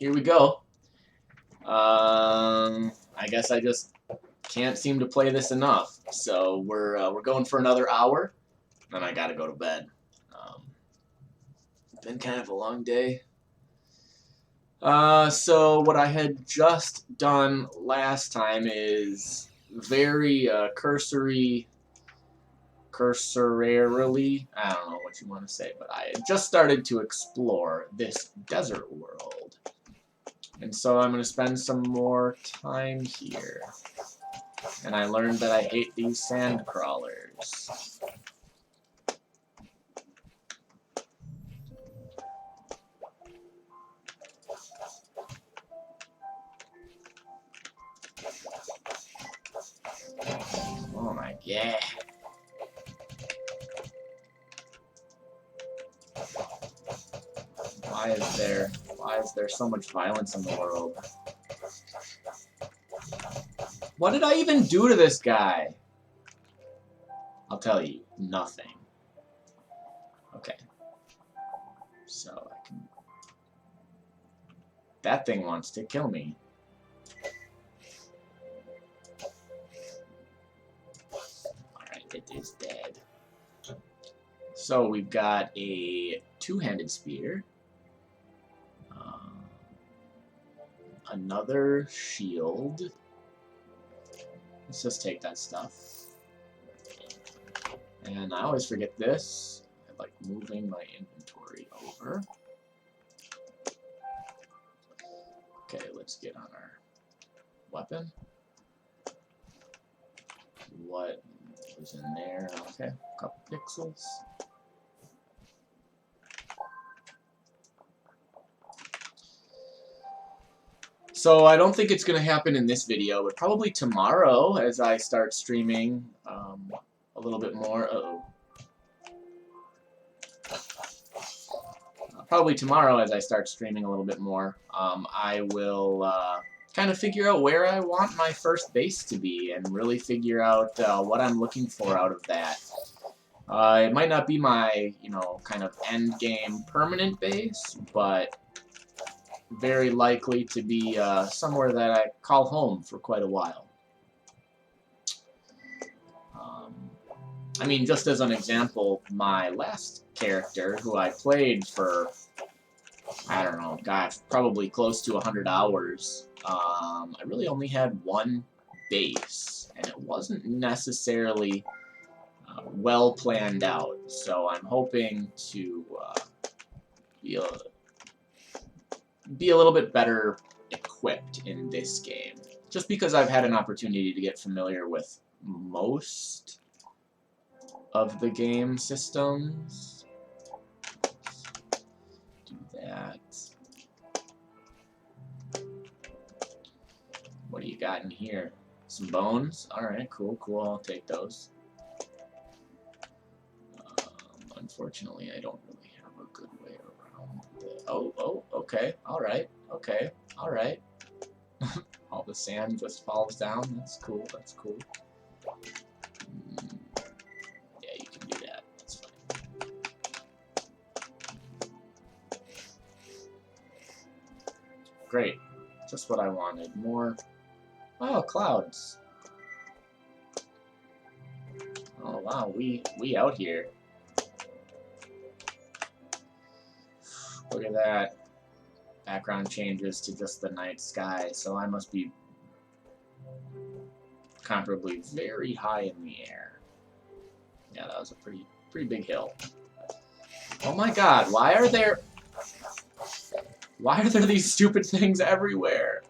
here we go. I guess I just can't seem to play this enough. So we're going for another hour, then I gotta go to bed. It's been kind of a long day. So what I had just done last time is very cursorily, I don't know what you want to say, but I had just started to explore this desert world. And so I'm going to spend some more time here. And I learned that I hate these sand crawlers. Oh my god. Why is there so much violence in the world? What did I even do to this guy? I'll tell you, nothing. Okay. So I can... That thing wants to kill me. Alright, it is dead. So we've got a two-handed spear. Another shield. Let's just take that stuff. And I always forget this. I like moving my inventory over. Okay, let's get on our weapon. What was in there? Okay, a couple pixels. So I don't think it's going to happen in this video, but probably tomorrow as I start streaming a little bit more. Probably tomorrow as I start streaming a little bit more, I will kind of figure out where I want my first base to be and really figure out what I'm looking for out of that. It might not be my, kind of end game permanent base, but very likely to be somewhere that I call home for quite a while. I mean, just as an example, my last character, who I played for, I don't know, gosh, probably close to 100 hours, I really only had one base, and it wasn't necessarily well planned out, so I'm hoping to be a little bit better equipped in this game, just because I've had an opportunity to get familiar with most of the game systems. Do that. What do you got in here? Some bones? Alright, cool, cool, I'll take those. Unfortunately, I don't really have a good way around it. Oh, okay, alright, okay, alright. All the sand just falls down, that's cool, that's cool. Yeah, you can do that, that's fine. Great, just what I wanted, more... Oh, clouds. Oh wow, we out here. Look at that. Background changes to just the night sky, so I must be comparably very high in the air. Yeah, that was a pretty big hill. Oh my god, why are there these stupid things everywhere?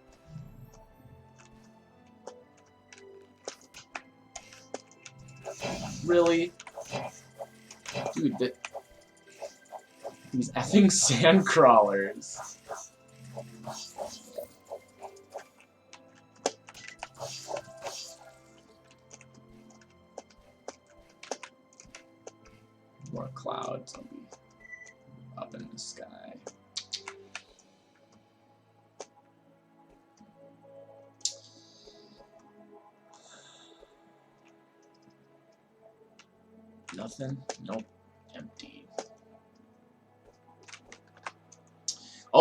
Really? Dude, these effing sand crawlers. More clouds. I'll be up in the sky. Nothing? Nope. Empty.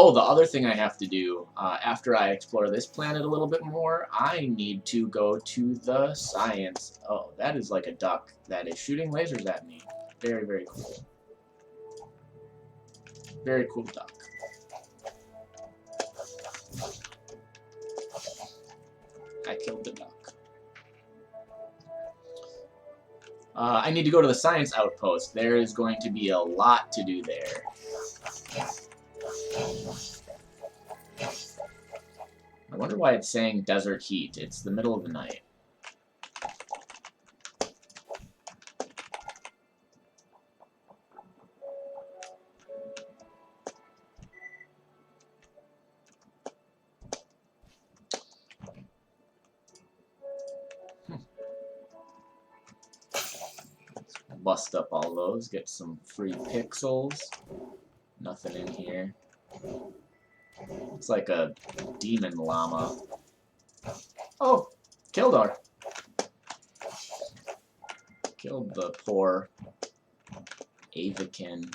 Oh, the other thing I have to do, after I explore this planet a little bit more, I need to go to the science. Oh, that is like a duck that is shooting lasers at me. Very, very cool. Very cool duck. I killed the duck. I need to go to the Science Outpost. There is going to be a lot to do there. I wonder why it's saying desert heat. It's the middle of the night. Bust up all those, get some free pixels. Nothing in here. It's like a demon llama. Oh! Killed her! Killed the poor Avakin.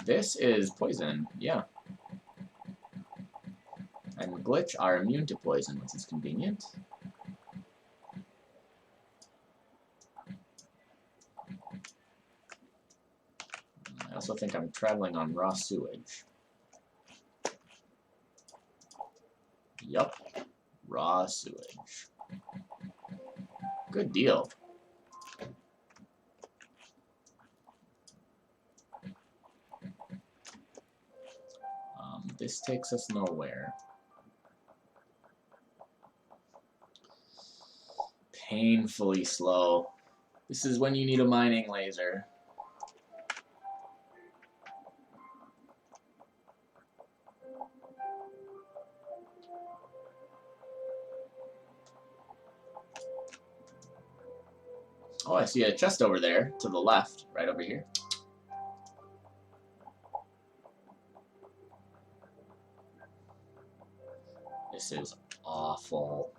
This is poison, yeah. And Glitch are immune to poison, which is convenient. I also think I'm traveling on raw sewage. Yup, raw sewage. Good deal. This takes us nowhere. Painfully slow. This is when you need a mining laser. Oh, I see a chest over there to the left, right over here. This is awful.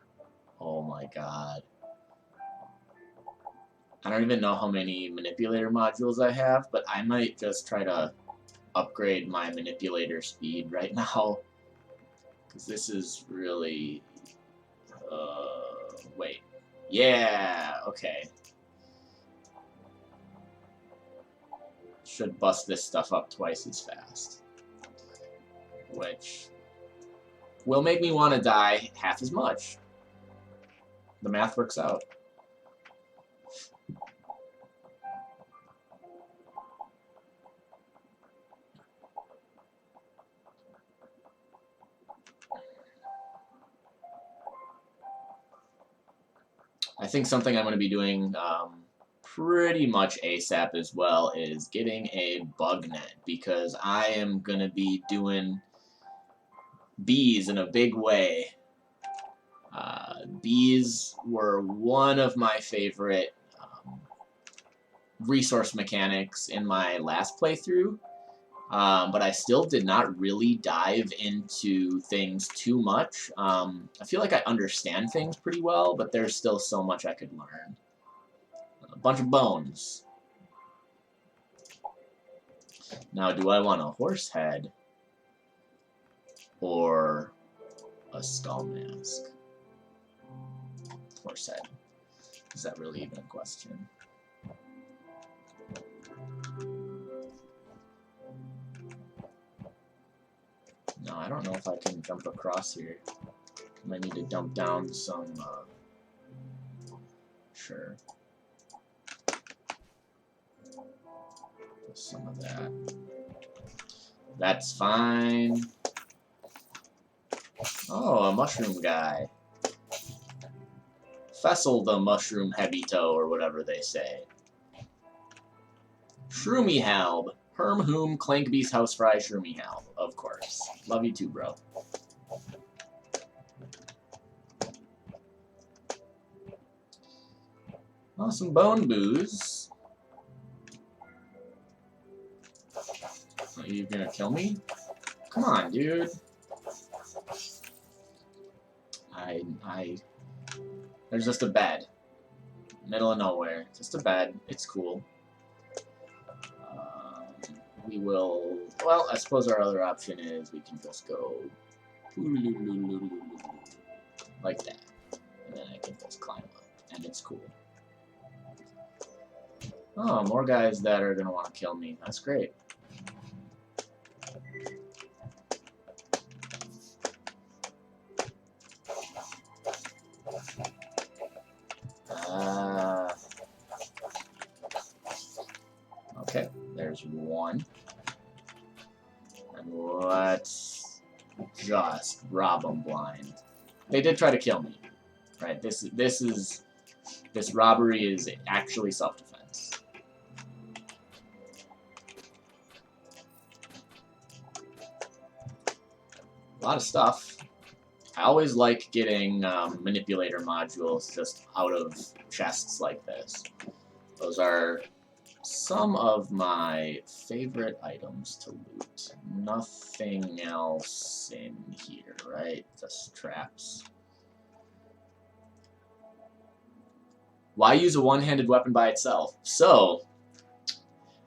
Oh my god. I don't even know how many manipulator modules I have, but I might just try to upgrade my manipulator speed right now. Because this is really... wait. Yeah, okay. Should bust this stuff up twice as fast. Which will make me want to die half as much. The math works out. I think something I'm going to be doing pretty much ASAP as well is getting a bug net, because I am going to be doing bees in a big way. Bees were one of my favorite resource mechanics in my last playthrough, but I still did not really dive into things too much. I feel like I understand things pretty well, but there's still so much I could learn. A bunch of bones. Now, do I want a horse head or a skull mask? Horse head. Is that really even a question? No, I don't know if I can jump across here. I might need to dump down some, sure. Some of that. That's fine. Oh, a mushroom guy. Fessel the mushroom heavy toe, or whatever they say. Shroomy Halb. Herm Whom Clankbeast House Fry Shroomy Halb. Of course. Love you too, bro. Oh, some bone booze. Are you gonna kill me? Come on, dude. There's just a bed. Middle of nowhere. Just a bed. It's cool. we will... Well, I suppose our other option is we can just go... like that. And then I can just climb up. And it's cool. Oh, more guys that are going to want to kill me. That's great. Okay, there's one. And let's just rob them blind. They did try to kill me. Right, this robbery is actually self-defense. A lot of stuff. I always like getting manipulator modules just out of chests like this. Those are some of my favorite items to loot. Nothing else in here, right? Just traps. Why use a one-handed weapon by itself? So,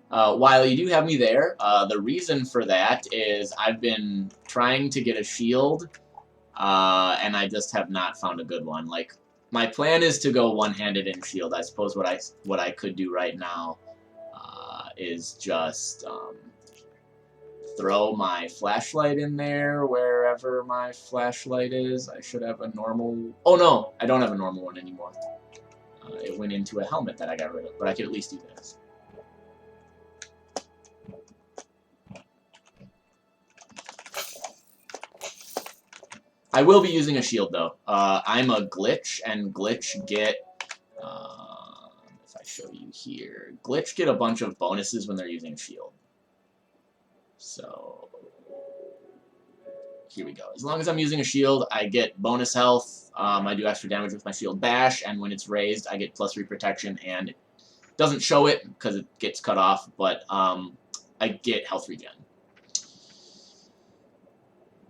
while you do have me there, the reason for that is I've been trying to get a shield, and I just have not found a good one. Like, my plan is to go one-handed in shield. I suppose what I could do right now is just throw my flashlight in there wherever my flashlight is. I should have a normal... Oh no, I don't have a normal one anymore. It went into a helmet that I got rid of, but I could at least do this. I will be using a shield, though. I'm a glitch, and glitch get... if I show you here... Glitch get a bunch of bonuses when they're using a shield. So... here we go. As long as I'm using a shield, I get bonus health. I do extra damage with my shield bash, and when it's raised, I get +3 protection, and it doesn't show it because it gets cut off, but I get health regen.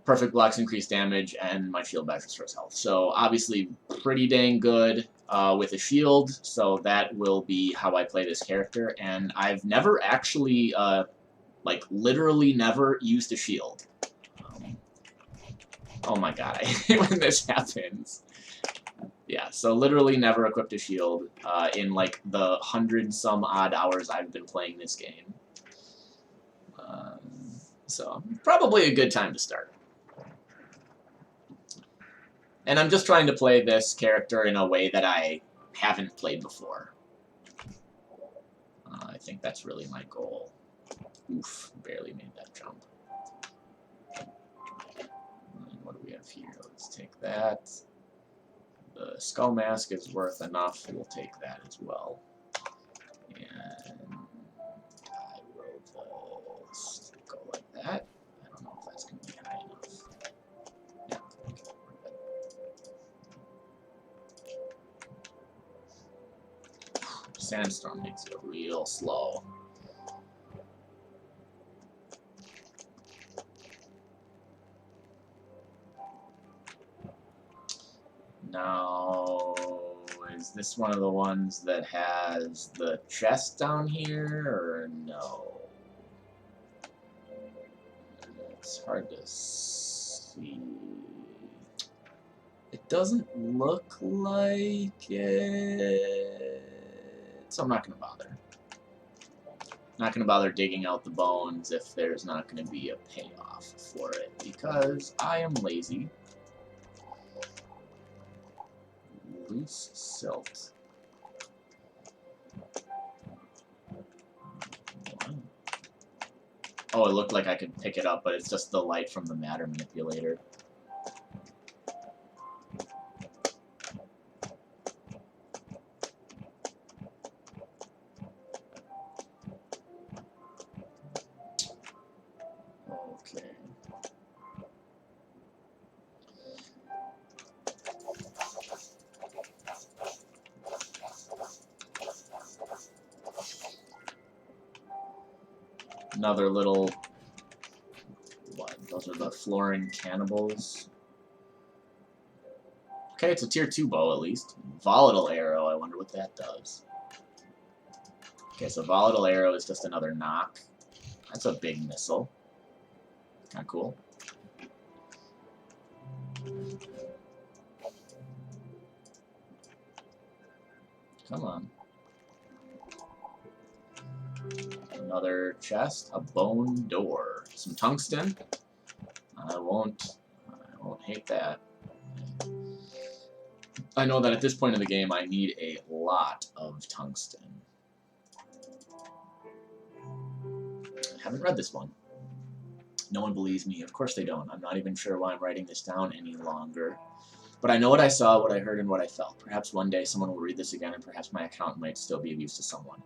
Perfect blocks increase damage, and my shield bash restores health. So obviously pretty dang good with a shield, so that will be how I play this character, and I've never actually, like, literally never used a shield. Oh my god, I hate when this happens. Yeah, so literally never equipped a shield in like the 100-some-odd hours I've been playing this game. So, probably a good time to start. And I'm just trying to play this character in a way that I haven't played before. I think that's really my goal. Oof, barely made that jump. What do we have here? Let's take that. The skull mask is worth enough. We'll take that as well. And I will just go like that. I don't know if that's going to be high enough. Yeah, okay, we're good. Sandstorm makes it real slow. Now, is this one of the ones that has the chest down here, or no? It's hard to see. It doesn't look like it, so I'm not going to bother. Not going to bother digging out the bones if there's not going to be a payoff for it, because I am lazy. Loose silt. Oh, it looked like I could pick it up, but it's just the light from the matter manipulator. Okay. Another little... what? Those are the Florin cannibals. Okay, it's a tier 2 bow at least. Volatile arrow, I wonder what that does. Okay, so volatile arrow is just another knock. That's a big missile. Kind of cool. Come on. Another chest, a bone door, some tungsten. I won't hate that. I know that at this point in the game I need a lot of tungsten. I haven't read this one. No one believes me. Of course they don't. I'm not even sure why I'm writing this down any longer. But I know what I saw, what I heard, and what I felt. Perhaps one day someone will read this again, and perhaps my account might still be of use to someone.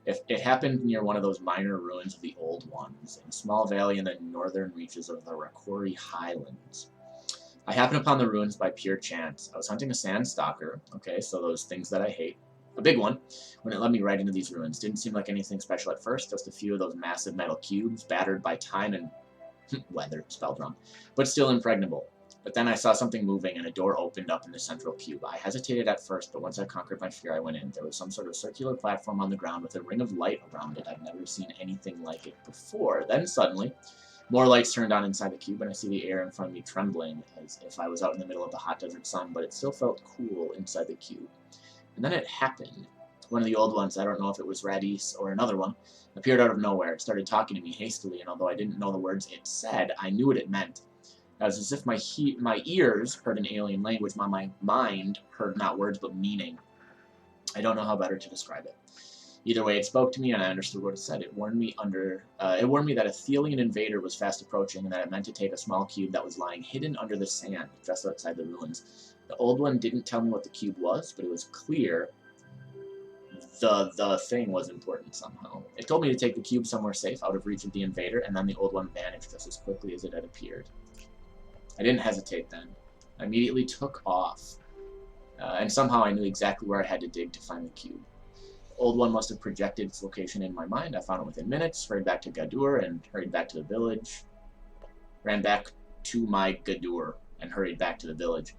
If it happened near one of those minor ruins of the old ones, in a small valley in the northern reaches of the Rakori Highlands. I happened upon the ruins by pure chance. I was hunting a sand stalker, okay, so those things that I hate. A big one, when it led me right into these ruins. Didn't seem like anything special at first, just a few of those massive metal cubes, battered by time and weather, spelled wrong, but still impregnable. But then I saw something moving, and a door opened up in the central cube. I hesitated at first, but once I conquered my fear, I went in. There was some sort of circular platform on the ground with a ring of light around it. I've never seen anything like it before. Then suddenly, more lights turned on inside the cube, and I see the air in front of me trembling, as if I was out in the middle of the hot desert sun, but it still felt cool inside the cube. And then it happened. One of the old ones, I don't know if it was Radis or another one, appeared out of nowhere. It started talking to me hastily, and although I didn't know the words it said, I knew what it meant. It was as if my ears heard an alien language, my mind heard not words but meaning. I don't know how better to describe it. Either way, it spoke to me, and I understood what it said. It warned me that a Thelian invader was fast approaching, and that it meant to take a small cube that was lying hidden under the sand, just outside the ruins. The old one didn't tell me what the cube was, but it was clear the thing was important somehow. It told me to take the cube somewhere safe, out of reach of the invader, and then the old one vanished just as quickly as it had appeared. I didn't hesitate then. I immediately took off, and somehow I knew exactly where I had to dig to find the cube. The old one must have projected its location in my mind. I found it within minutes, hurried back to Gadur, and hurried back to the village. Ran back to my Gadur, and hurried back to the village.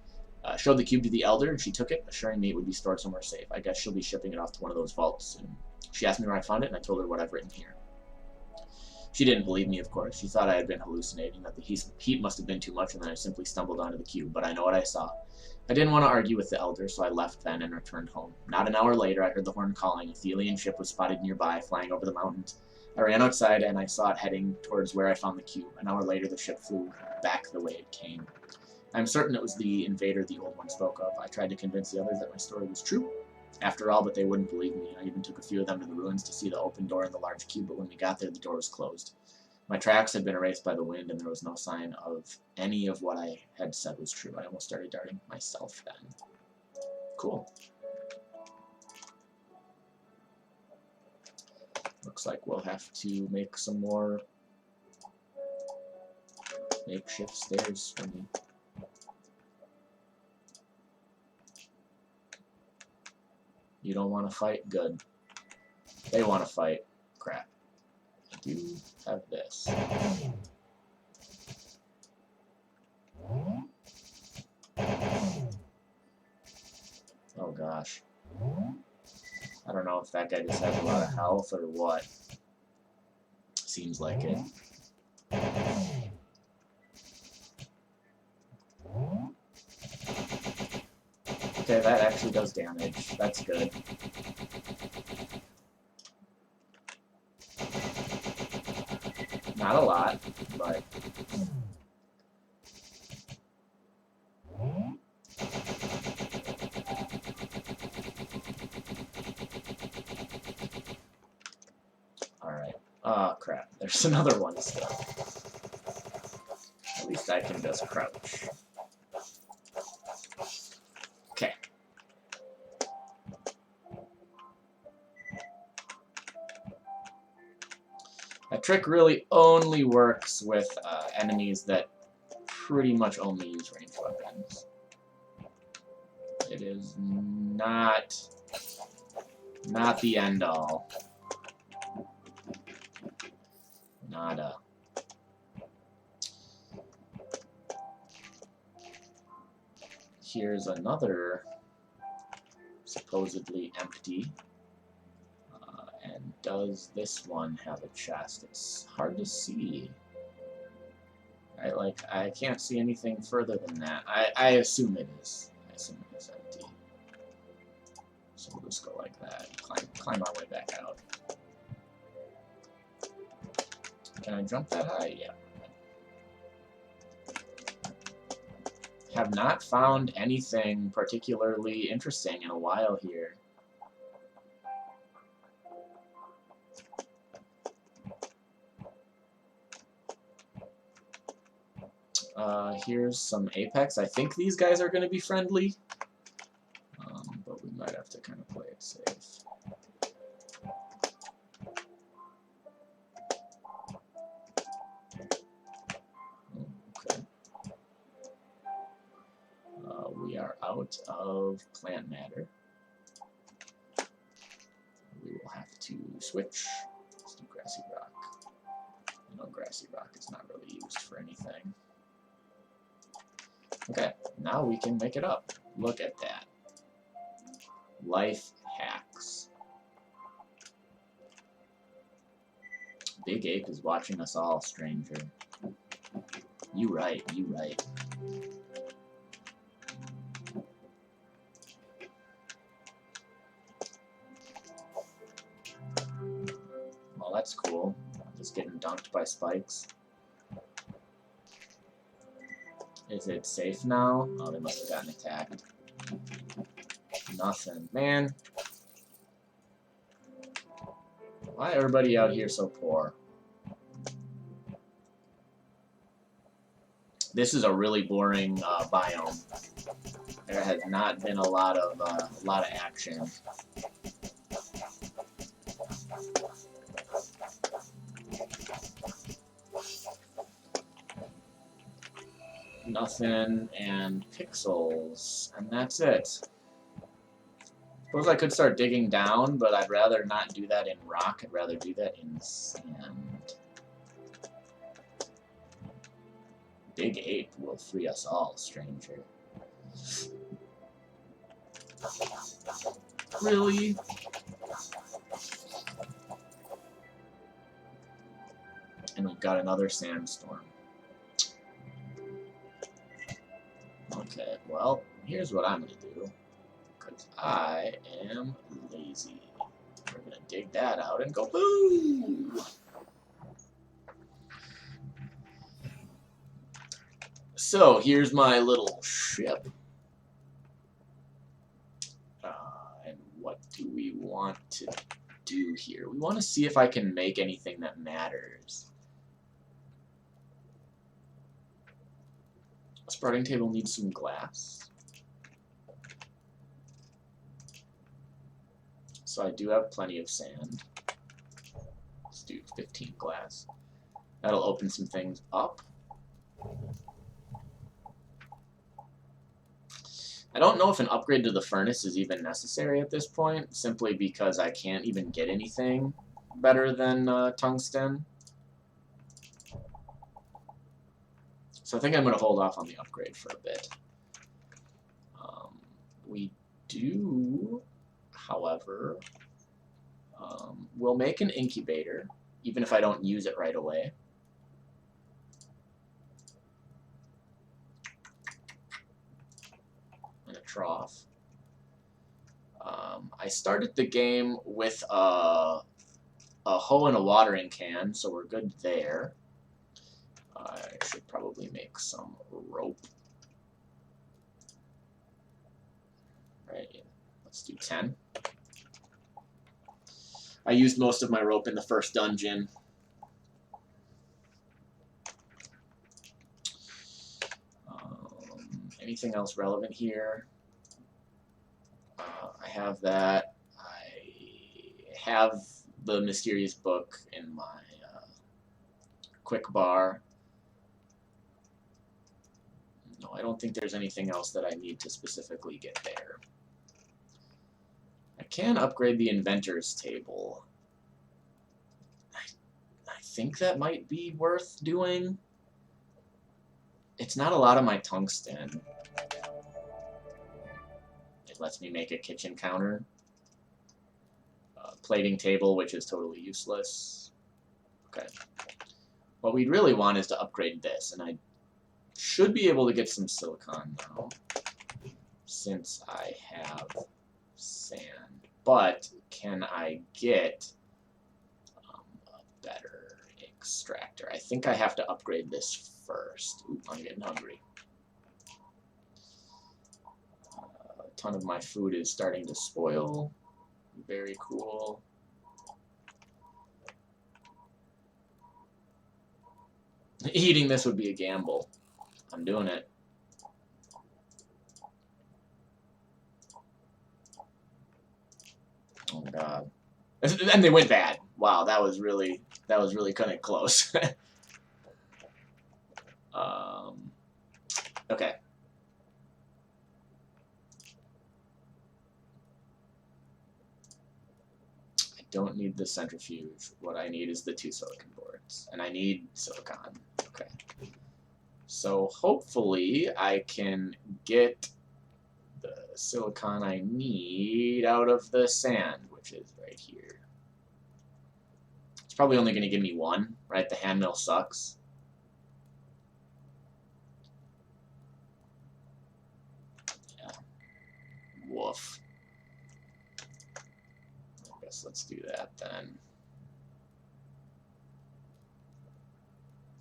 Showed the cube to the elder, and she took it, assuring me it would be stored somewhere safe. I guess she'll be shipping it off to one of those vaults soon. She asked me where I found it, and I told her what I've written here. She didn't believe me, of course. She thought I had been hallucinating, that the heat must have been too much, and then I simply stumbled onto the cube, but I know what I saw. I didn't want to argue with the elder, so I left then and returned home. Not an hour later, I heard the horn calling. A Thelian ship was spotted nearby, flying over the mountains. I ran outside, and I saw it heading towards where I found the cube. An hour later, the ship flew back the way it came. I'm certain it was the invader the old one spoke of. I tried to convince the others that my story was true. After all, but they wouldn't believe me. I even took a few of them to the ruins to see the open door in the large cube, but when we got there, the door was closed. My tracks had been erased by the wind, and there was no sign of any of what I had said was true. I almost started doubting myself then. Cool. Looks like we'll have to make some more makeshift stairs for me. You don't want to fight? Good. They want to fight. Crap. I do have this. Oh gosh. I don't know if that guy just has a lot of health or what. Seems like it. Okay, that actually does damage. That's good. Not a lot, but... Alright. Oh, crap. There's another one still. At least I can just crouch. Okay. That trick really only works with enemies that pretty much only use ranged weapons. It is not the end all. Nada. Here's another supposedly empty and does this one have a chest? It's hard to see. Right, like, I can't see anything further than that. I assume it is. I assume it is empty. So we'll just go like that. Climb our way back out. Can I jump that high? Yeah. Have not found anything particularly interesting in a while here. Here's some Apex. I think these guys are going to be friendly, but we might have to kind of play it safe. Okay. We are out of plant matter. We will have to switch. Let's do grassy rock. You know, grassy rock is not really used for anything. Okay, now we can make it up. Look at that. Life hacks. Big Ape is watching us all, stranger. You right, you right. Well, that's cool. Just getting dunked by spikes. Is it safe now? Oh, they must have gotten attacked. Nothing. Man. Why everybody out here so poor? This is a really boring biome. There has not been a lot of action. Nothing and pixels, and that's it. Suppose I could start digging down, but I'd rather not do that in rock. I'd rather do that in sand. Big Ape will free us all, stranger. Really? And we've got another sandstorm. Okay, well, here's what I'm going to do. Because I am lazy. We're going to dig that out and go boom! So, here's my little ship. And what do we want to do here? We want to see if I can make anything that matters. Sprouting table needs some glass. So I do have plenty of sand. Let's do 15 glass. That'll open some things up. I don't know if an upgrade to the furnace is even necessary at this point, simply because I can't even get anything better than tungsten. So I think I'm going to hold off on the upgrade for a bit. We do, however, we'll make an incubator, even if I don't use it right away. And a trough. I started the game with a hoe and a watering can, so we're good there. I should probably make some rope. Right, let's do 10. I used most of my rope in the first dungeon. Anything else relevant here? I have that. I have the mysterious book in my quick bar. No, I don't think there's anything else that I need to specifically get there. I can upgrade the inventor's table. I think that might be worth doing. It's not a lot of my tungsten. It lets me make a kitchen counter. plating table, which is totally useless. Okay. What we'd really want is to upgrade this, and I should be able to get some silicon now, since I have sand. But can I get a better extractor? I think I have to upgrade this first. Ooh, I'm getting hungry. A ton of my food is starting to spoil. Very cool. Eating this would be a gamble. I'm doing it. Oh god. And they went bad. Wow, that was really kind of close. Okay. I don't need the centrifuge. What I need is the 2 silicon boards. And I need silicon. Okay. So hopefully I can get the silicon I need out of the sand, which is right here. It's probably only going to give me 1, right? The hand mill sucks. Yeah. Woof. I guess let's do that then.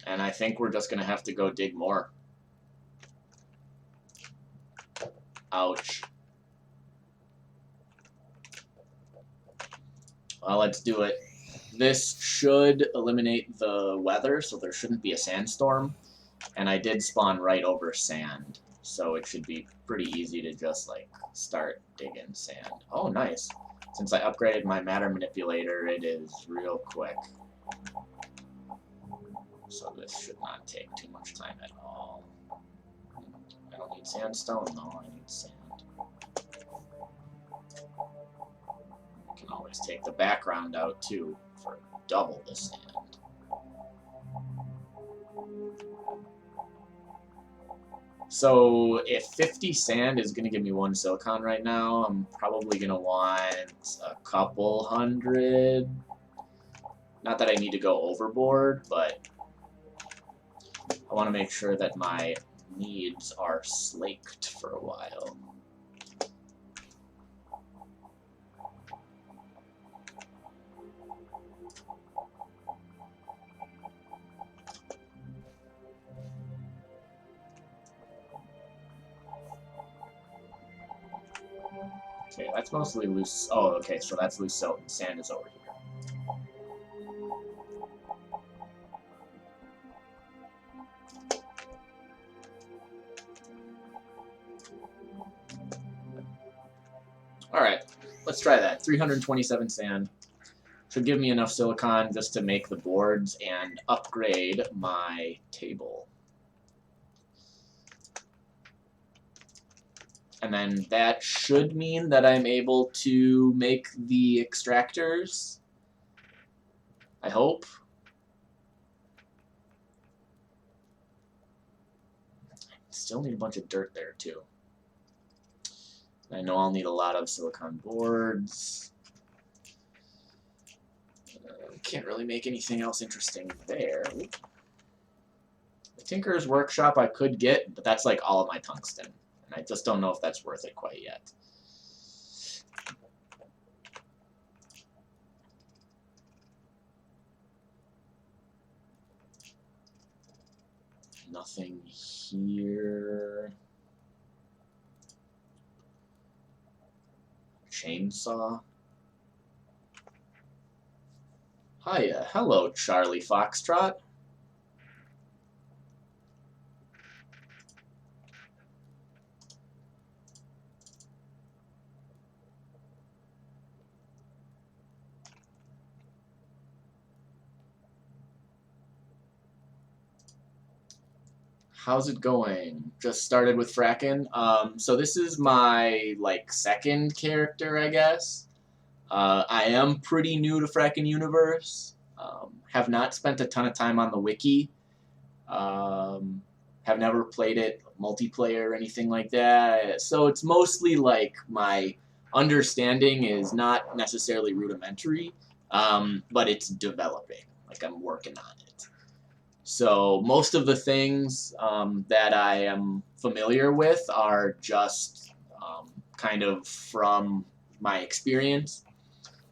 And I think we're just going to have to go dig more. Ouch. Well, let's do it. This should eliminate the weather, so there shouldn't be a sandstorm. And I did spawn right over sand, so it should be pretty easy to just, like, start digging sand. Oh, nice. Since I upgraded my matter manipulator, it is real quick. So this should not take too much time at all. I don't need sandstone, no, I need sand. I can always take the background out too for double the sand. So if 50 sand is going to give me 1 silicon right now, I'm probably going to want a couple hundred. Not that I need to go overboard, but I want to make sure that my needs are slaked for a while. Okay, that's mostly loose. Oh, okay, so that's loose silt and sand is over here. Alright, let's try that. 327 sand. Should give me enough silicon just to make the boards and upgrade my table. And then that should mean that I'm able to make the extractors. I hope. Still need a bunch of dirt there too. I know I'll need a lot of silicon boards. Can't really make anything else interesting there. The Tinker's Workshop I could get, but that's like all of my tungsten. And I just don't know if that's worth it quite yet. Nothing here. Chainsaw. Hiya, hello, Charlie Foxtrot. How's it going? Just started with Frackin. So this is my, like, second character, I guess. I am pretty new to Frackin Universe. Have not spent a ton of time on the wiki. Have never played it multiplayer or anything like that. So it's mostly like my understanding is not necessarily rudimentary, but it's developing. Like I'm working on it. So most of the things that I am familiar with are just kind of from my experience.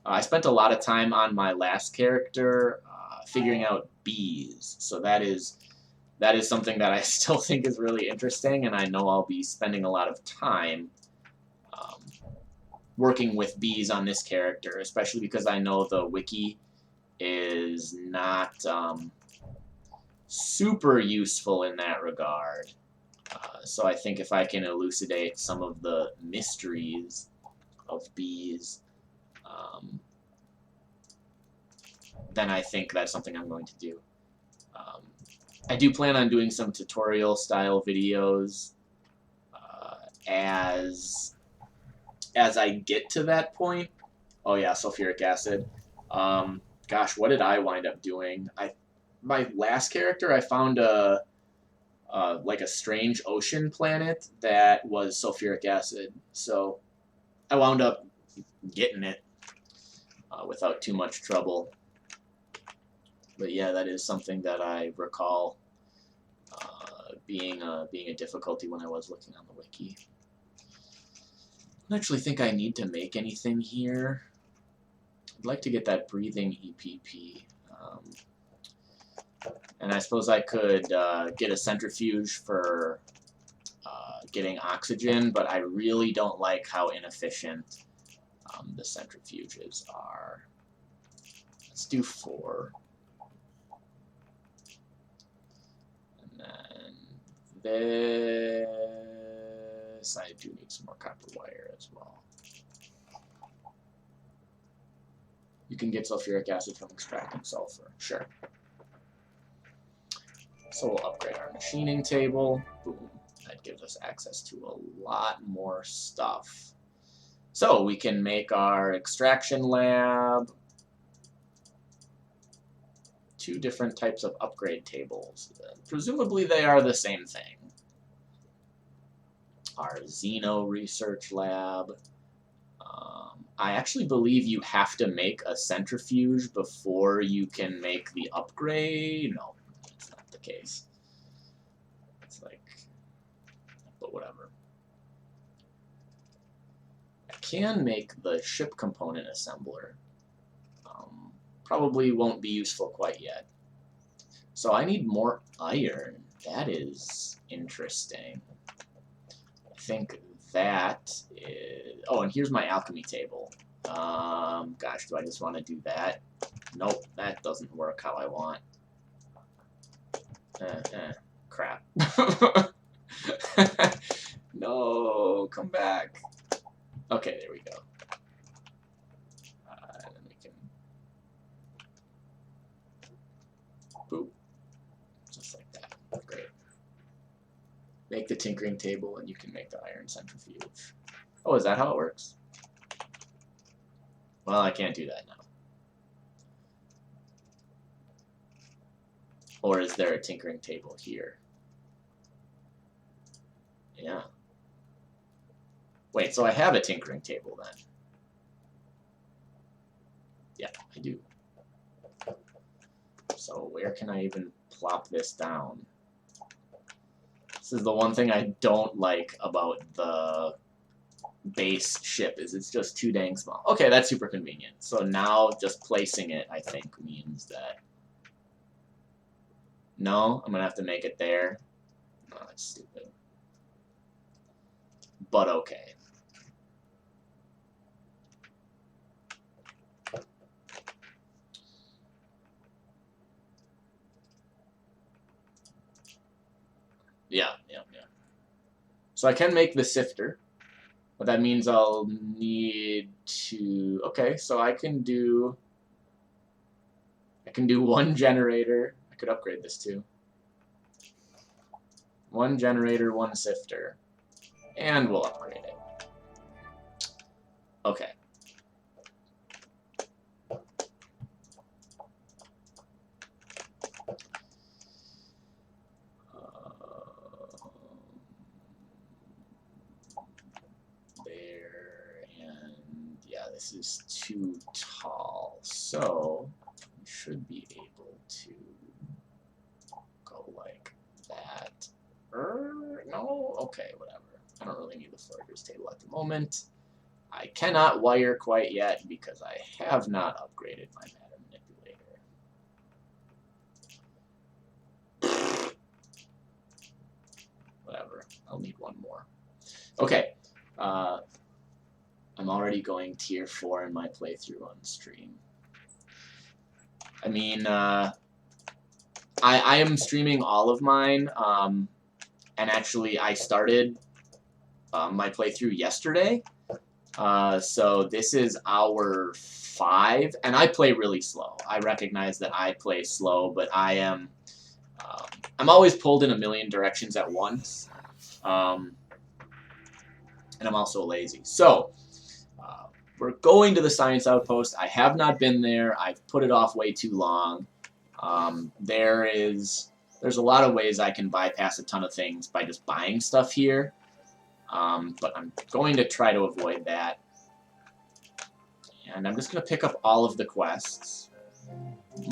I spent a lot of time on my last character figuring out bees. So that is something that I still think is really interesting, and I know I'll be spending a lot of time um, working with bees on this character, especially because I know the wiki is not super useful in that regard. So I think if I can elucidate some of the mysteries of bees, then I think that's something I'm going to do. I do plan on doing some tutorial style videos as I get to that point. Oh yeah, sulfuric acid. Gosh, what did I wind up doing? My last character, I found like a strange ocean planet that was sulfuric acid. So I wound up getting it without too much trouble. But yeah, that is something that I recall being a difficulty when I was looking on the wiki. I don't actually think I need to make anything here. I'd like to get that breathing EPP. And I suppose I could get a centrifuge for getting oxygen, but I really don't like how inefficient the centrifuges are. Let's do 4. And then this, I do need some more copper wire as well. You can get sulfuric acid from extracting sulfur, sure. So we'll upgrade our machining table. Boom. That gives us access to a lot more stuff. So we can make our extraction lab. 2 different types of upgrade tables. Presumably they are the same thing. Our Xeno research lab. I actually believe you have to make a centrifuge before you can make the upgrade. No, that's not the case. It's like, but whatever. I can make the ship component assembler. Probably won't be useful quite yet. So I need more iron. That is interesting. I think that is... Oh, and here's my alchemy table. Gosh, do I just want to do that? Nope, that doesn't work how I want. Crap. No, come back. Okay, there we go. Then we can... Boop. Just like that. Great. Make the tinkering table and you can make the iron centrifuge. Oh, is that how it works? Well, I can't do that now. Or is there a tinkering table here? Yeah. Wait, so I have a tinkering table then. Yeah, I do. So where can I even plop this down? This is the one thing I don't like about the base ship, is it's just too dang small. Okay, that's super convenient. So now just placing it, I think, means that... No, I'm going to have to make it there. No, that's stupid. But okay. Yeah. So I can make the sifter, but that means I'll need to... Okay, so I can do 1 generator. I could upgrade this too. 1 generator, 1 sifter. And we'll upgrade it. Okay. There, and this is too tall, so we should be able to go like that. No? Okay, whatever. I don't really need the floaters table at the moment. I cannot wire quite yet because I have not upgraded my matter manipulator. Whatever. I'll need one more. Okay. I'm already going tier 4 in my playthrough on stream. I mean, I am streaming all of mine, and actually I started my playthrough yesterday. So this is hour 5, and I play really slow. I recognize that I play slow, but I am I'm always pulled in a million directions at once, and I'm also lazy. So we're going to the Science Outpost. I have not been there. I've put it off way too long. There's a lot of ways I can bypass a ton of things by just buying stuff here. But I'm going to try to avoid that. And I'm just going to pick up all of the quests.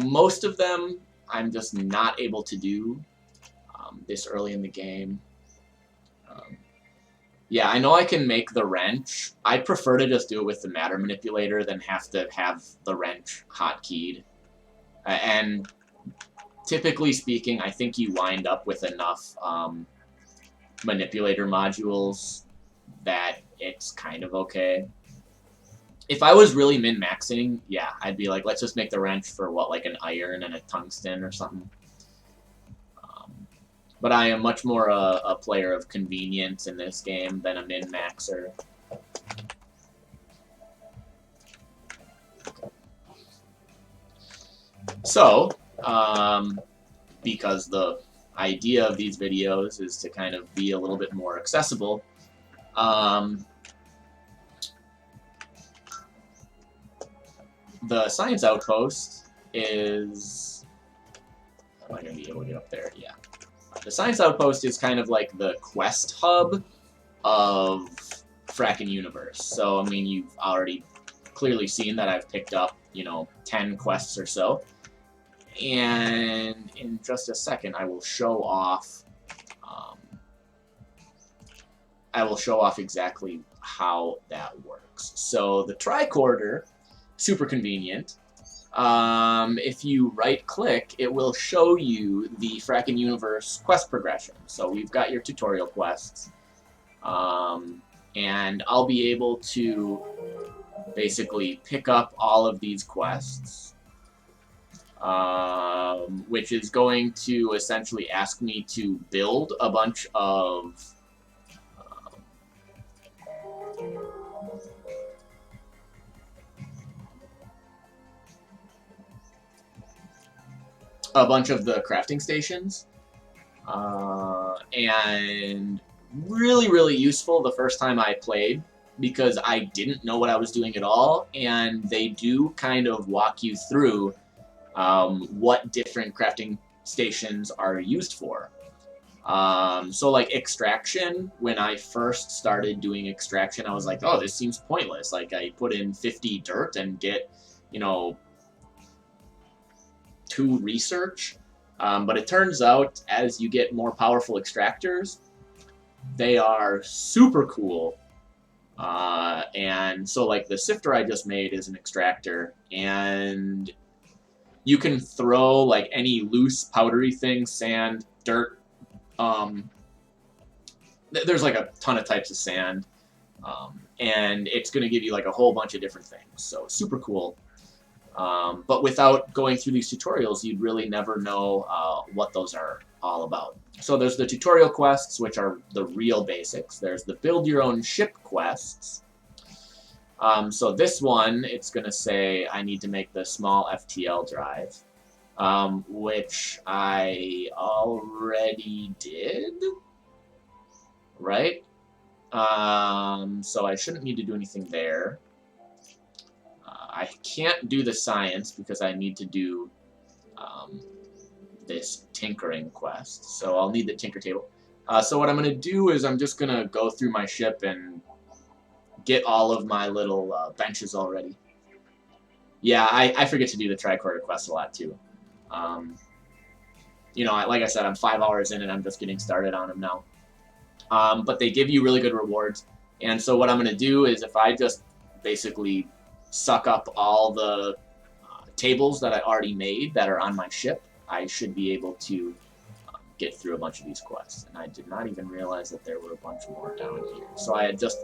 Most of them I'm just not able to do this early in the game. Yeah, I know I can make the wrench. I prefer to just do it with the matter manipulator than have to have the wrench hotkeyed. And typically speaking, I think you wind up with enough manipulator modules that it's kind of okay. If I was really min-maxing, yeah, I'd be like, let's just make the wrench for, what, like an iron and a tungsten or something. But I am much more a player of convenience in this game than a min-maxer. So, because the idea of these videos is to kind of be a little bit more accessible, the Science Outpost is... Am I going to be able to get up there? Yeah. The Science Outpost is kind of like the quest hub of Frackin Universe. So, I mean, you've already clearly seen that I've picked up, 10 quests or so. And in just a second, I will show off exactly how that works. So the tricorder, super convenient. If you right-click, it will show you the Frackin Universe quest progression. So we've got your tutorial quests, and I'll be able to basically pick up all of these quests, which is going to essentially ask me to build a bunch of the crafting stations, and really, really useful the first time I played, because I didn't know what I was doing at all, and they do kind of walk you through what different crafting stations are used for. So like extraction, when I first started doing extraction, I was like, oh, this seems pointless. Like, I put in 50 dirt and get, 2 research. But it turns out, as you get more powerful extractors, they are super cool. And so, like, the sifter I just made is an extractor, and you can throw, like, any loose, powdery thing, sand, dirt. There's, like, a ton of types of sand, and it's going to give you, like, a whole bunch of different things. So, super cool. But without going through these tutorials, you'd really never know what those are all about. So there's the tutorial quests, which are the real basics. There's the build your own ship quests. So this one, it's going to say I need to make the small FTL drive, which I already did, right? So I shouldn't need to do anything there. I can't do the science because I need to do this tinkering quest, so I'll need the tinker table. So what I'm going to do is I'm just going to go through my ship and get all of my little benches already. Yeah, I forget to do the tricorder quest a lot too. You know, like I said, I'm 5 hours in and I'm just getting started on them now. But they give you really good rewards. And so what I'm going to do is if I just basically suck up all the tables that I already made that are on my ship, I should be able to get through a bunch of these quests. And I did not even realize that there were a bunch more down here. So I had just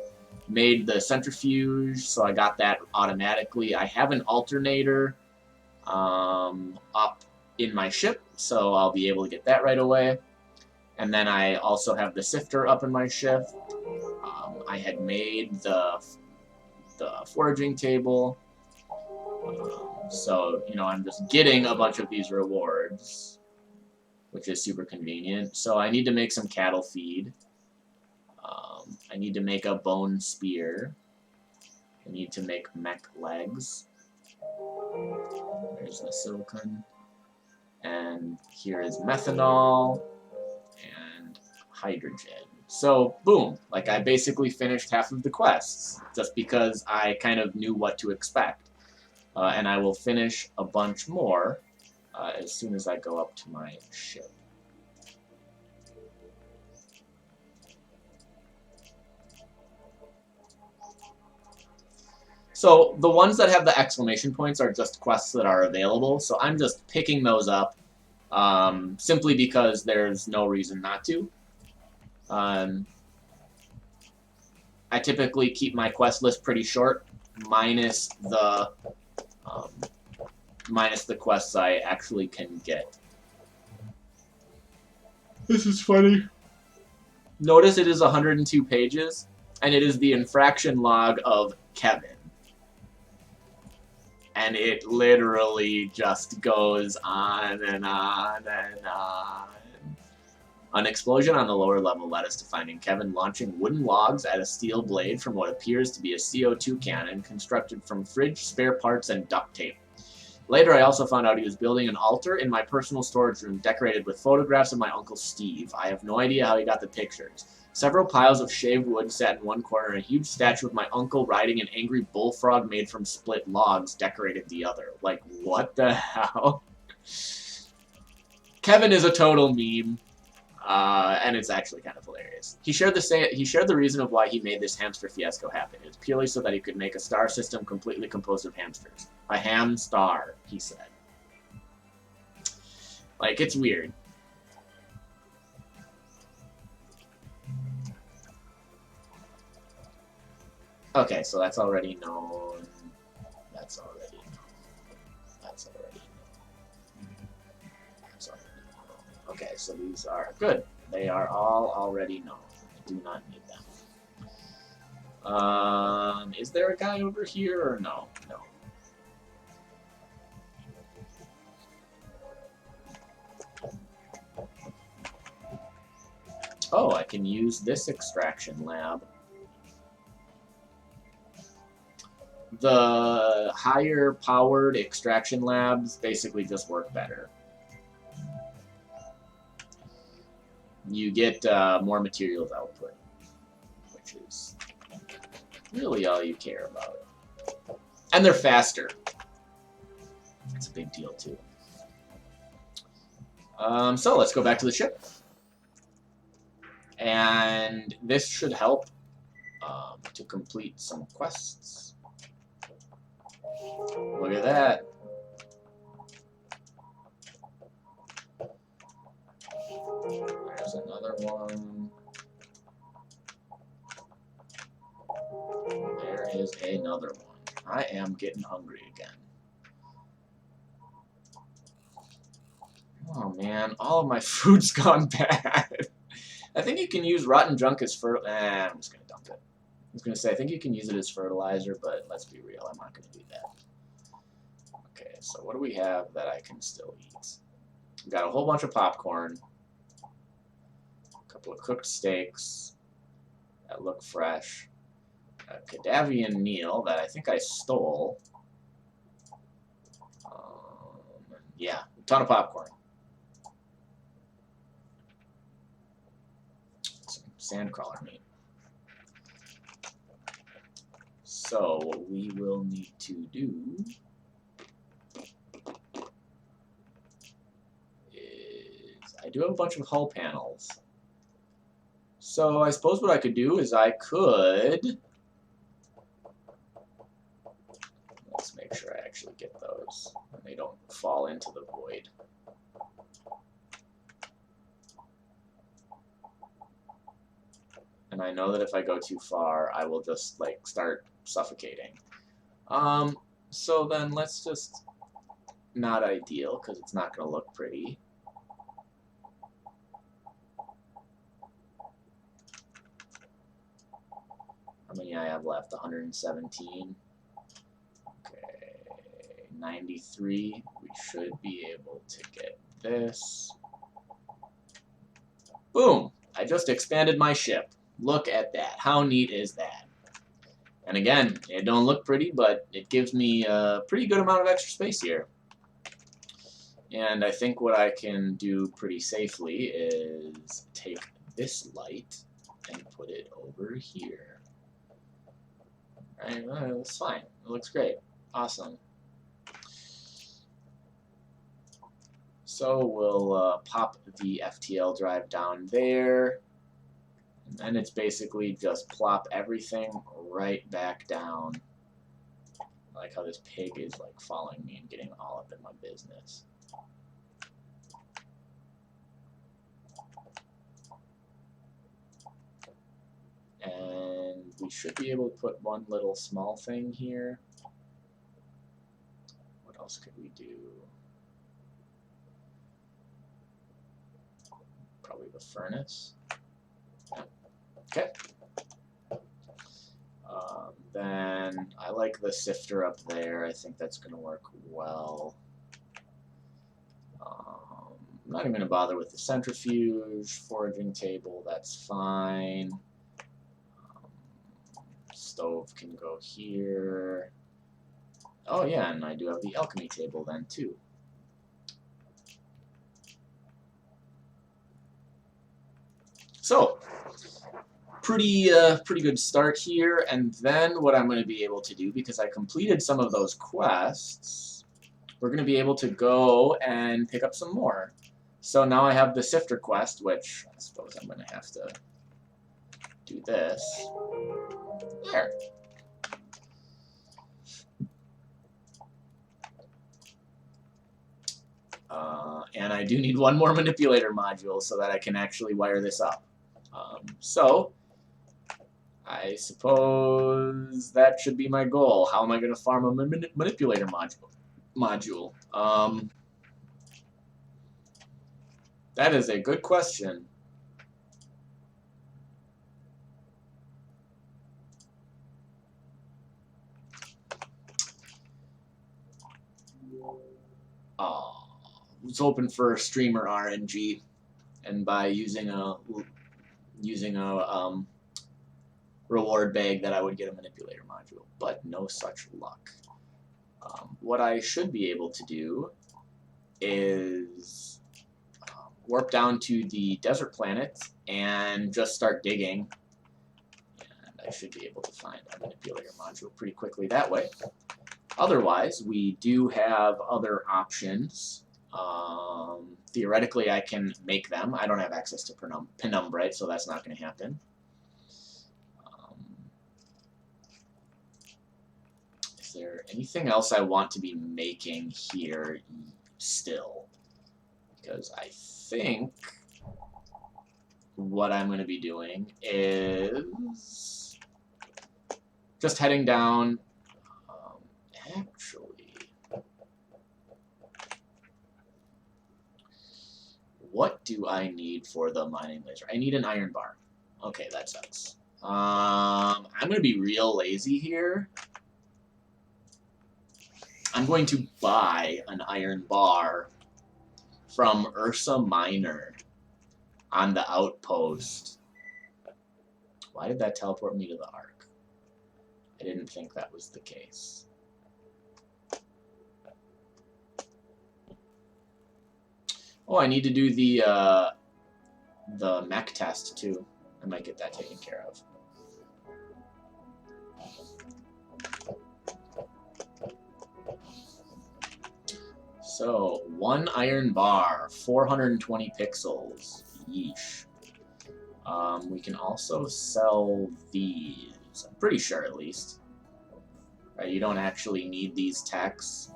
made the centrifuge, so I got that automatically. I have an alternator up in my ship, so I'll be able to get that right away. And then I also have the sifter up in my ship. I had made the foraging table. So, you know, I'm just getting a bunch of these rewards, which is super convenient. So I need to make some cattle feed. I need to make a bone spear. I need to make mech legs. There's the silicon. And here is methanol and hydrogen. So, boom. Like, I basically finished half of the quests, just because I kind of knew what to expect. And I will finish a bunch more as soon as I go up to my ship. So the ones that have the exclamation points are just quests that are available, so I'm just picking those up simply because there's no reason not to. I typically keep my quest list pretty short, minus the quests I actually can get. This is funny. Notice it is 102 pages, and it is the infraction log of Kevin. And it literally just goes on and on and on. An explosion on the lower level led us to finding Kevin launching wooden logs at a steel blade from what appears to be a CO2 cannon constructed from fridge, spare parts, and duct tape. Later, I also found out he was building an altar in my personal storage room decorated with photographs of my Uncle Steve. I have no idea how he got the pictures. Several piles of shaved wood sat in one corner, and a huge statue of my uncle riding an angry bullfrog made from split logs decorated the other. Like, what the hell? Kevin is a total meme, and it's actually kind of hilarious. He shared the reason of why he made this hamster fiasco happen. It was purely so that he could make a star system completely composed of hamsters. A ham star, he said. Like, it's weird. Okay, so that's already known. That's already known. That's already known. That's already known. Okay, so these are good. They are all already known. I do not need them. Is there a guy over here or no? No. Oh, I can use this extraction lab. The higher powered extraction labs basically just work better. You get more materials output, which is really all you care about. And they're faster. That's a big deal too. So let's go back to the ship. And this should help to complete some quests. Look at that. There's another one. There is another one. I am getting hungry again. Oh man, all of my food's gone bad. I think you can use rotten junk as fertilizer. I'm just going to dump it. I was going to say, I think you can use it as fertilizer, but let's be real, I'm not going to do that. Okay, so what do we have that I can still eat? We've got a whole bunch of popcorn, a couple of cooked steaks that look fresh, a Cadavian meal that I think I stole. Yeah, a ton of popcorn. Some sandcrawler meat. So what we will need to do is, I do have a bunch of hull panels. So I suppose what I could do is I could, let's make sure I actually get those and they don't fall into the void. And I know that if I go too far, I will just like start suffocating. So then let's just, not ideal because it's not going to look pretty. How many I have left? 117. Okay, 93. We should be able to get this. Boom! I just expanded my ship. Look at that. How neat is that? And again, it don't look pretty, but it gives me a pretty good amount of extra space here. And I think what I can do pretty safely is take this light and put it over here. Right, that's fine. It looks great. Awesome. So we'll pop the FTL drive down there. And then it's basically just plop everything right back down. I like how this pig is like following me and getting all up in my business. And we should be able to put one little small thing here. What else could we do? Probably the furnace. Okay. Then I like the sifter up there. I think that's going to work well. I'm not even going to bother with the centrifuge. Foraging table, that's fine. Stove can go here. Oh yeah, and I do have the alchemy table then too. So, pretty good start here, and then what I'm going to be able to do, because I completed some of those quests, we're going to be able to go and pick up some more. So now I have the sifter quest, which I suppose I'm going to have to do this. There. And I do need one more manipulator module so that I can actually wire this up. So I suppose that should be my goal. How am I going to farm a manipulator module? That is a good question. I was hoping for streamer RNG, and by using a reward bag that I would get a manipulator module, but no such luck. What I should be able to do is warp down to the desert planet and just start digging, and I should be able to find a manipulator module pretty quickly that way. Otherwise, we do have other options. Theoretically, I can make them. I don't have access to penumbrite, so that's not going to happen. Is there anything else I want to be making here still? Because I think what I'm going to be doing is just heading down. Actually, what do I need for the mining laser? I need an iron bar. Okay, that sucks. I'm going to be real lazy here. I'm going to buy an iron bar from Ursa Minor on the outpost. Why did that teleport me to the Ark? I didn't think that was the case. Oh, I need to do the mech test too. I might get that taken care of. So, 1 iron bar, 420 pixels. Yeesh. We can also sell these. I'm pretty sure, at least. Right, you don't actually need these techs.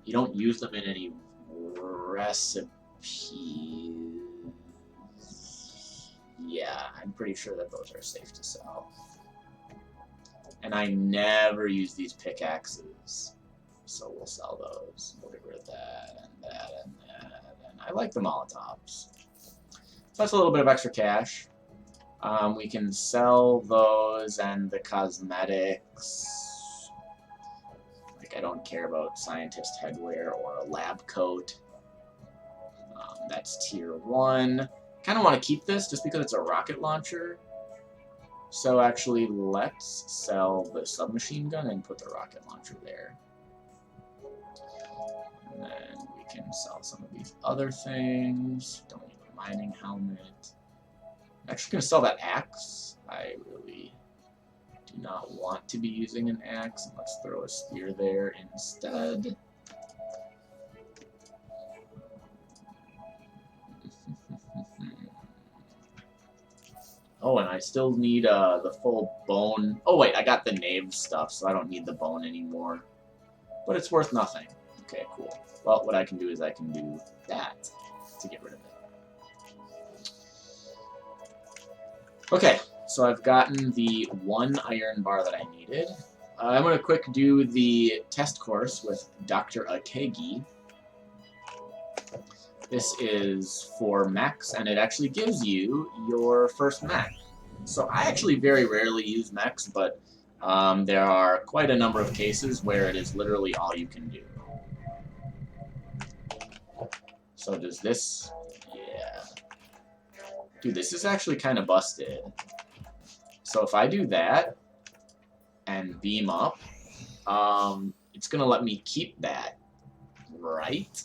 You don't use them in any recipes. Yeah, I'm pretty sure that those are safe to sell. And I never use these pickaxes. So we'll sell those. We'll get rid of that, and that, and that. And I like the Molotovs. So that's a little bit of extra cash. We can sell those and the cosmetics. Like, I don't care about scientist headwear or a lab coat. That's tier 1. Kind of want to keep this just because it's a rocket launcher. So actually, let's sell the submachine gun and put the rocket launcher there. And then we can sell some of these other things. Don't need a mining helmet. I'm actually going to sell that axe. I really do not want to be using an axe. Let's throw a spear there instead. Oh, and I still need the full bone. Oh, wait, I got the knave stuff, so I don't need the bone anymore. But it's worth nothing. Okay, cool. Well, what I can do is I can do that to get rid of it. Okay, so I've gotten the 1 iron bar that I needed. I'm going to quick do the test course with Dr. Akegi. This is for mechs, and it actually gives you your first mech. So I actually very rarely use mechs, but there are quite a number of cases where it is literally all you can do. So does this... Yeah. Dude, this is actually kind of busted. So if I do that and beam up, it's going to let me keep that, right?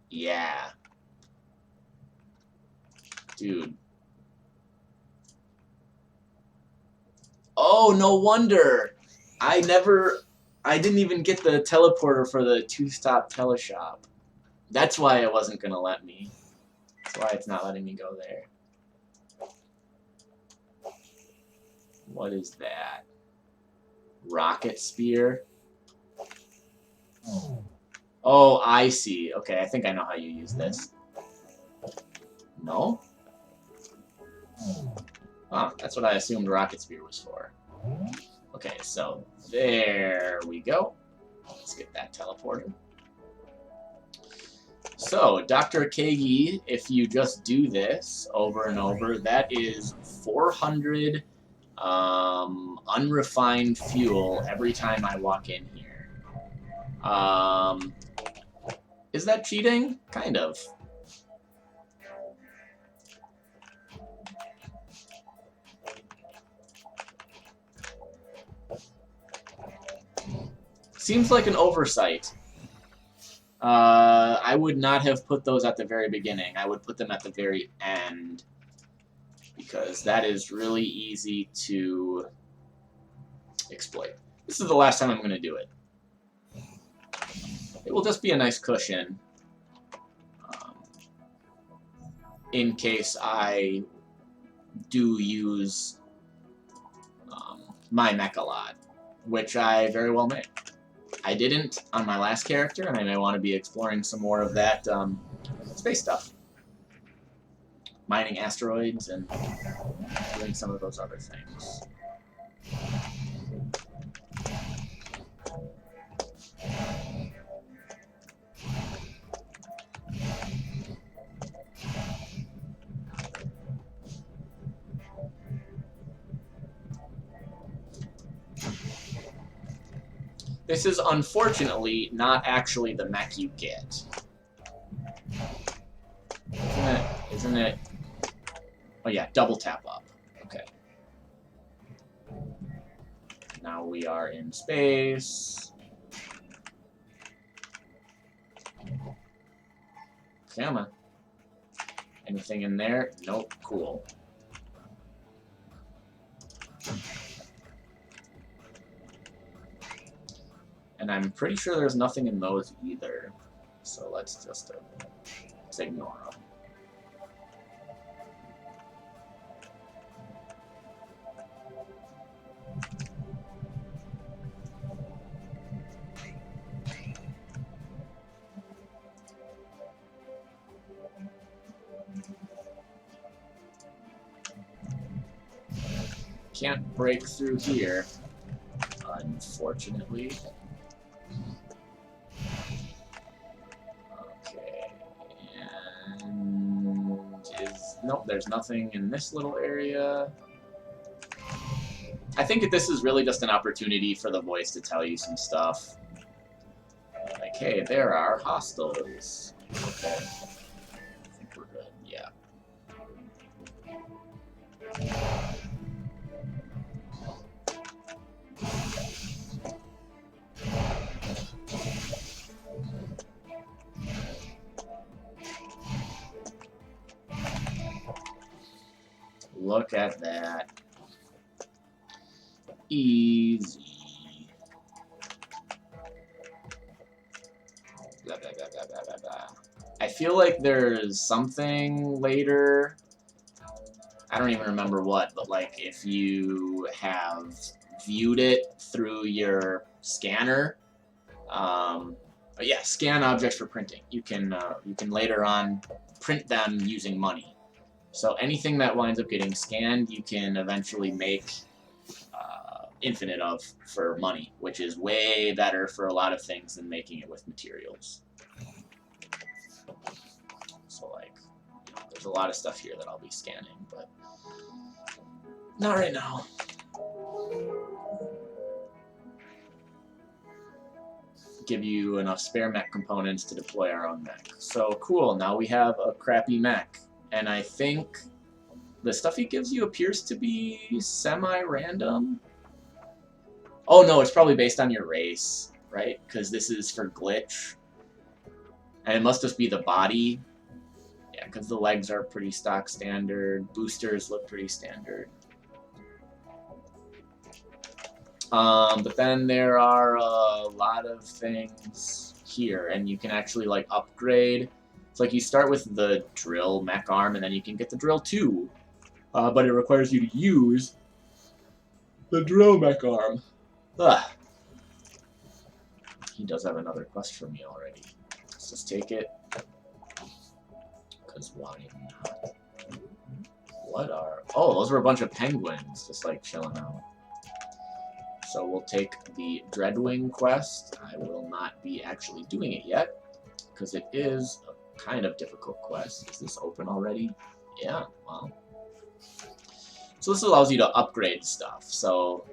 Yeah. Dude. Oh, no wonder. I didn't even get the teleporter for the two-stop teleshop. That's why it wasn't going to let me. That's why it's not letting me go there. What is that? Rocket spear? Oh, I see. Okay, I think I know how you use this. No? Oh, that's what I assumed rocket spear was for. Okay, so there we go. Let's get that teleporter. So, Dr. Akegi, if you just do this over and over, that is 400 unrefined fuel every time I walk in here. Is that cheating? Kind of. Seems like an oversight. I would not have put those at the very beginning. I would put them at the very end. Because that is really easy to exploit. This is the last time I'm going to do it. It will just be a nice cushion. In case I do use my mech a lot. Which I very well may. I didn't on my last character, and I may want to be exploring some more of that space stuff. Mining asteroids and doing some of those other things. This is unfortunately not actually the mech you get. Isn't it? Oh yeah, double tap up. Okay. Now we are in space. Come on. Anything in there? Nope. Cool. And I'm pretty sure there's nothing in those either. So let's just ignore them. Can't break through here, unfortunately. Okay, and nope, there's nothing in this little area. I think this is really just an opportunity for the voice to tell you some stuff. Like, hey, there are hostiles. Okay. I think we're good, yeah. Look at that. Easy. Blah, blah, blah, blah, blah, blah. I feel like there's something later. I don't even remember what, but like if you have viewed it through your scanner, yeah, scan objects for printing. You can later on print them using money. So anything that winds up getting scanned, you can eventually make infinite of for money, which is way better for a lot of things than making it with materials. So like, there's a lot of stuff here that I'll be scanning, but not right now. Give you enough spare mech components to deploy our own mech. So cool, now we have a crappy mech. And I think the stuff he gives you appears to be semi-random. Oh no, it's probably based on your race, right? Because this is for glitch. And it must just be the body. Yeah, because the legs are pretty stock standard. Boosters look pretty standard. But then there are a lot of things here, and you can actually like upgrade. It's like you start with the drill mech arm, and then you can get the drill 2. But it requires you to use the drill mech arm. Ugh. He does have another quest for me already. Let's just take it. Because why not? What are... Oh, those were a bunch of penguins just like chilling out. So we'll take the Dreadwing quest. I will not be actually doing it yet, because it is a kind of difficult quest. Is this open already? Yeah, well. So this allows you to upgrade stuff. So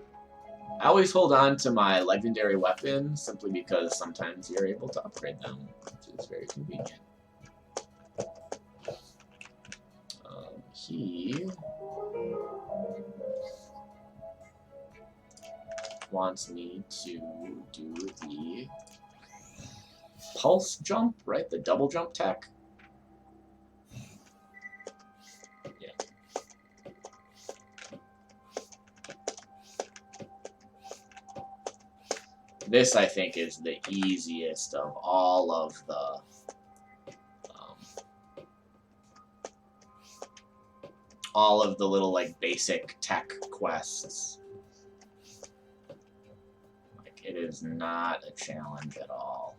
I always hold on to my legendary weapons simply because sometimes you're able to upgrade them, which is very convenient. He wants me to do the pulse jump, right? The double jump tech. Yeah. This, I think, is the easiest of all of the little like basic tech quests. Like, it is not a challenge at all.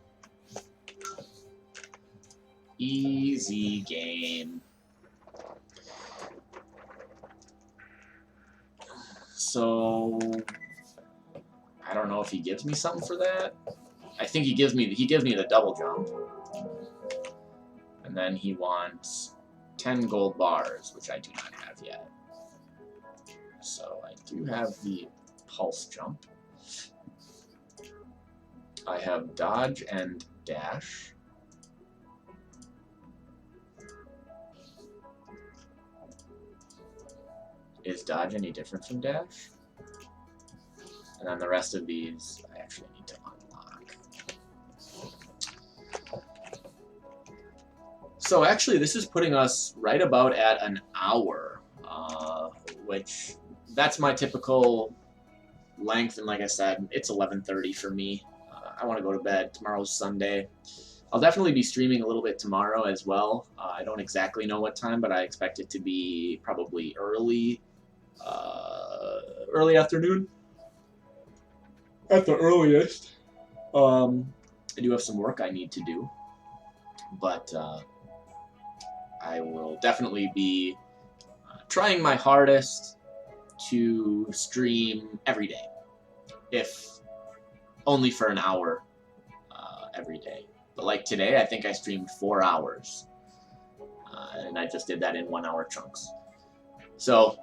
Easy game. So I don't know if he gives me something for that. I think he gives me the double jump. And then he wants 10 gold bars, which I do not have yet. So I do have the pulse jump. I have dodge and dash. Is dodge any different from dash? And then the rest of these I actually need to unlock. So actually this is putting us right about at an hour, which that's my typical length, and like I said, it's 11:30 for me. I want to go to bed. Tomorrow's Sunday. I'll definitely be streaming a little bit tomorrow as well. I don't exactly know what time, but I expect it to be probably early afternoon at the earliest. I do have some work I need to do, but I will definitely be trying my hardest to stream every day, if only for an hour every day. But like today, I think I streamed 4 hours, and I just did that in 1 hour chunks. So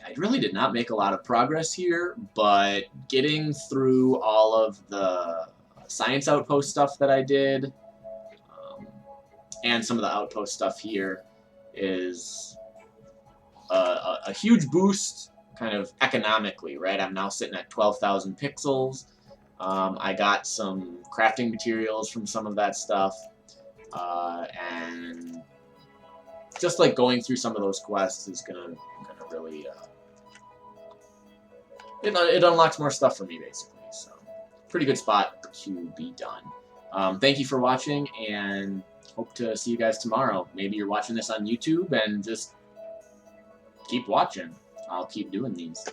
I really did not make a lot of progress here, but getting through all of the Science Outpost stuff that I did, and some of the Outpost stuff here, is a huge boost, kind of economically, right? I'm now sitting at 12,000 pixels. I got some crafting materials from some of that stuff, and just like going through some of those quests is gonna really it unlocks more stuff for me basically. So pretty good spot to be done. Thank you for watching, and hope to see you guys tomorrow. Maybe you're watching this on YouTube, and just keep watching. I'll keep doing these.